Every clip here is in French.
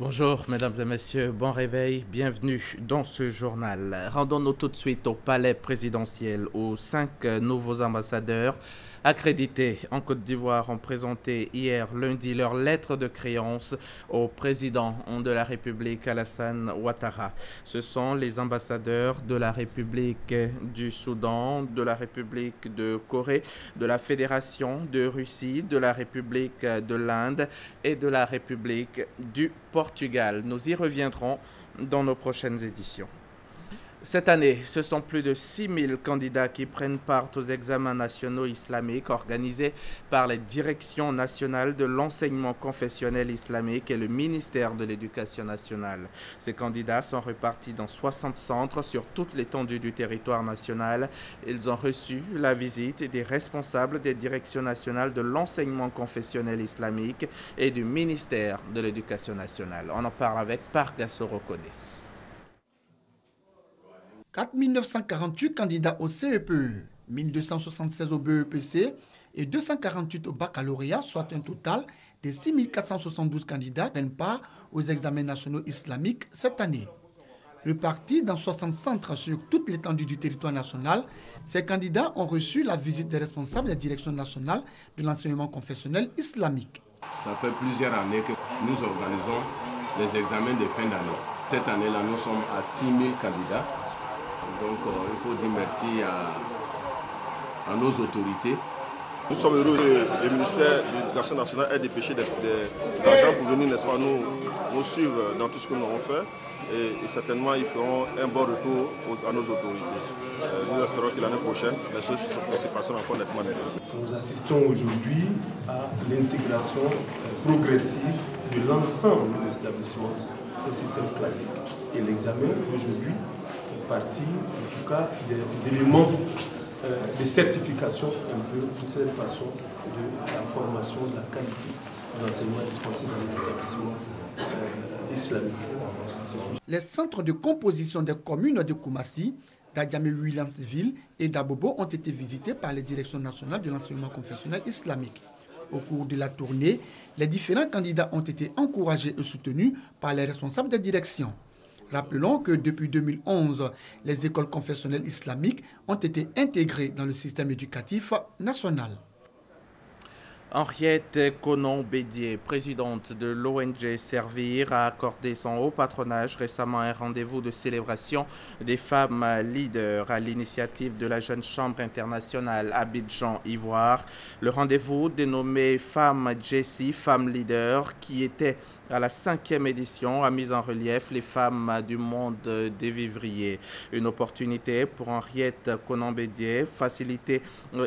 Bonjour mesdames et messieurs, bon réveil, bienvenue dans ce journal. Rendons-nous tout de suite au palais présidentiel où 5 nouveaux ambassadeurs accrédités en Côte d'Ivoire ont présenté hier lundi leur lettre de créance au président de la République Alassane Ouattara. Ce sont les ambassadeurs de la République du Soudan, de la République de Corée, de la Fédération de Russie, de la République de l'Inde et de la République du Portugal. Nous y reviendrons dans nos prochaines éditions. Cette année, ce sont plus de 6000 candidats qui prennent part aux examens nationaux islamiques organisés par les directions nationales de l'enseignement confessionnel islamique et le ministère de l'Éducation nationale. Ces candidats sont repartis dans 60 centres sur toute l'étendue du territoire national. Ils ont reçu la visite des responsables des directions nationales de l'enseignement confessionnel islamique et du ministère de l'Éducation nationale. On en parle avec Parga Sorokone. 4 948 candidats au CEPE, 1276 au BEPC et 248 au baccalauréat, soit un total de 6 472 candidats prennent part aux examens nationaux islamiques cette année. Repartis dans 60 centres sur toute l'étendue du territoire national, ces candidats ont reçu la visite des responsables des directions nationales de l'enseignement confessionnel islamique. Ça fait plusieurs années que nous organisons les examens de fin d'année. Cette année-là, nous sommes à 6000 candidats. Donc il faut dire merci à nos autorités. Nous sommes heureux que le ministère de l'Éducation nationale ait dépêché des agents pour venir, n'est-ce pas, nous suivre dans tout ce que nous avons fait. Et certainement, ils feront un bon retour à nos autorités. Nous espérons que l'année prochaine, les choses se passeront encore nettement mieux. Nous assistons aujourd'hui à l'intégration progressive de l'ensemble des établissements au système classique. Et l'examen aujourd'hui fait partie, en tout cas, des éléments de certification un peu de cette façon de la formation, de la qualité de l'enseignement dispensé dans les établissements islamiques. Les centres de composition des communes de Koumassi, d'Adjamé-Williamsville et d'Abobo ont été visités par les directions nationales de l'enseignement confessionnel islamique. Au cours de la tournée, les différents candidats ont été encouragés et soutenus par les responsables des directions. Rappelons que depuis 2011, les écoles confessionnelles islamiques ont été intégrées dans le système éducatif national. Henriette Konon-Bédier, présidente de l'ONG Servir, a accordé son haut patronage récemment un rendez-vous de célébration des femmes leaders à l'initiative de la Jeune Chambre internationale Abidjan Ivoire. Le rendez-vous dénommé Femmes Jessie, Femmes Leaders, qui était à la 5e édition, a mis en relief les femmes du monde des vivriers. Une opportunité pour Henriette Konon-Bédier,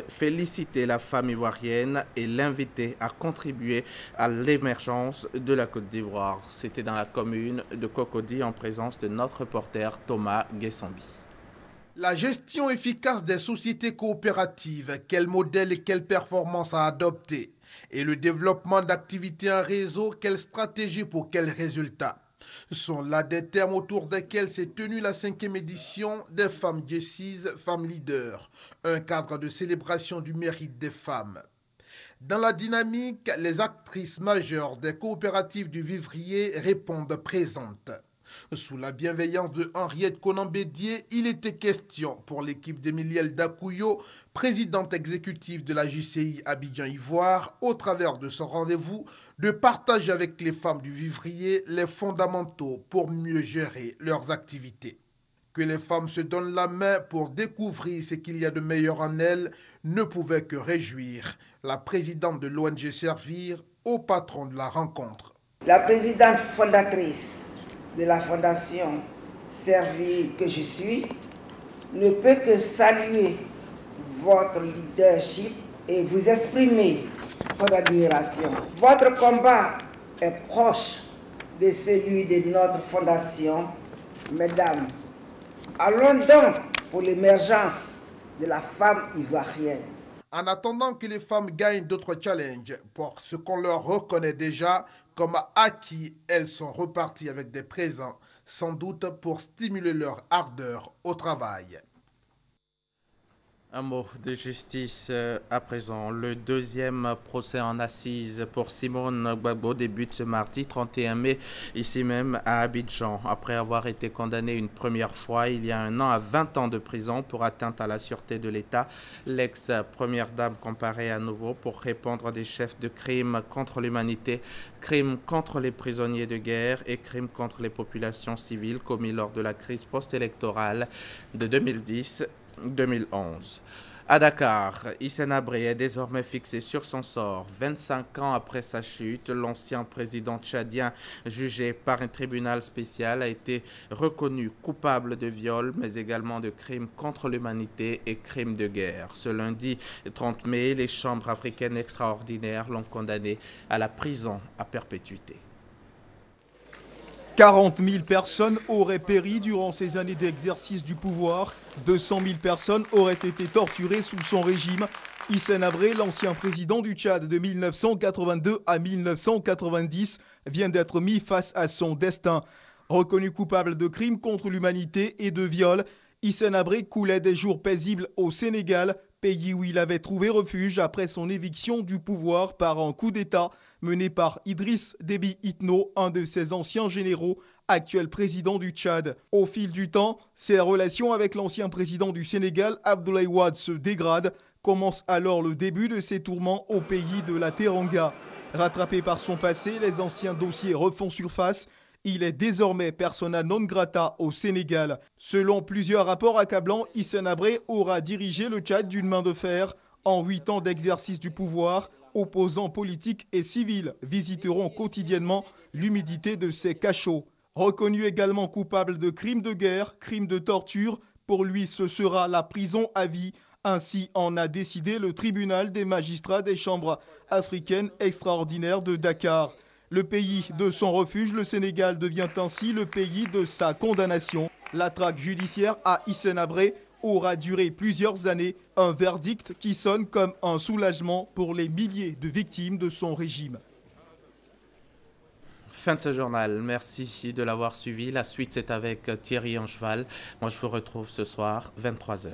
féliciter la femme ivoirienne et l'inviter à contribuer à l'émergence de la Côte d'Ivoire. C'était dans la commune de Cocody en présence de notre reporter Thomas Guessambi. La gestion efficace des sociétés coopératives, quel modèle et quelle performance à adopter? Et le développement d'activités en réseau, quelle stratégie pour quels résultats? Ce sont là des termes autour desquels s'est tenue la 5e édition des Femmes Jessies, Femmes Leaders, un cadre de célébration du mérite des femmes. Dans la dynamique, les actrices majeures des coopératives du vivrier répondent présentes. Sous la bienveillance de Henriette Konon-Bédier, il était question pour l'équipe d'Emiliel Dakouyo, présidente exécutive de la JCI Abidjan Ivoire, au travers de ce rendez-vous, de partager avec les femmes du vivrier les fondamentaux pour mieux gérer leurs activités. Que les femmes se donnent la main pour découvrir ce qu'il y a de meilleur en elles ne pouvait que réjouir la présidente de l'ONG Servir au patron de la rencontre. La présidente fondatrice de la fondation Servir que je suis ne peut que saluer votre leadership et vous exprimer son admiration. Votre combat est proche de celui de notre fondation. Mesdames, allons donc pour l'émergence de la femme ivoirienne. En attendant que les femmes gagnent d'autres challenges pour ce qu'on leur reconnaît déjà comme acquis, elles sont reparties avec des présents, sans doute pour stimuler leur ardeur au travail. Un mot de justice à présent. Le deuxième procès en assises pour Simone Gbagbo débute ce mardi 31 mai, ici même à Abidjan. Après avoir été condamné une première fois il y a 1 an à 20 ans de prison pour atteinte à la sûreté de l'État, l'ex-première dame comparaît à nouveau pour répondre à des chefs de crimes contre l'humanité, crimes contre les prisonniers de guerre et crimes contre les populations civiles commis lors de la crise post-électorale de 2010. 2011. À Dakar, Hissène Habré est désormais fixé sur son sort. 25 ans après sa chute, l'ancien président tchadien jugé par un tribunal spécial a été reconnu coupable de viol, mais également de crimes contre l'humanité et crimes de guerre. Ce lundi 30 mai, les chambres africaines extraordinaires l'ont condamné à la prison à perpétuité. 40 000 personnes auraient péri durant ces années d'exercice du pouvoir. 200 000 personnes auraient été torturées sous son régime. Hissène Habré, l'ancien président du Tchad de 1982 à 1990, vient d'être mis face à son destin. Reconnu coupable de crimes contre l'humanité et de viol, Hissène Habré coulait des jours paisibles au Sénégal, pays où il avait trouvé refuge après son éviction du pouvoir par un coup d'État mené par Idriss Déby Itno, un de ses anciens généraux, actuel président du Tchad. Au fil du temps, ses relations avec l'ancien président du Sénégal, Abdoulaye Wade, se dégradent. Commence alors le début de ses tourments au pays de la Teranga. Rattrapé par son passé, les anciens dossiers refont surface. Il est désormais persona non grata au Sénégal. Selon plusieurs rapports accablants, Hissène Habré aura dirigé le Tchad d'une main de fer. En 8 ans d'exercice du pouvoir, opposants politiques et civils visiteront quotidiennement l'humidité de ses cachots. Reconnu également coupable de crimes de guerre, crimes de torture, pour lui ce sera la prison à vie. Ainsi en a décidé le tribunal des magistrats des chambres africaines extraordinaires de Dakar. Le pays de son refuge, le Sénégal, devient ainsi le pays de sa condamnation. La traque judiciaire à Hissène Habré aura duré plusieurs années, un verdict qui sonne comme un soulagement pour les milliers de victimes de son régime. Fin de ce journal. Merci de l'avoir suivi. La suite, c'est avec Thierry Ancheval. Moi, je vous retrouve ce soir, 23h.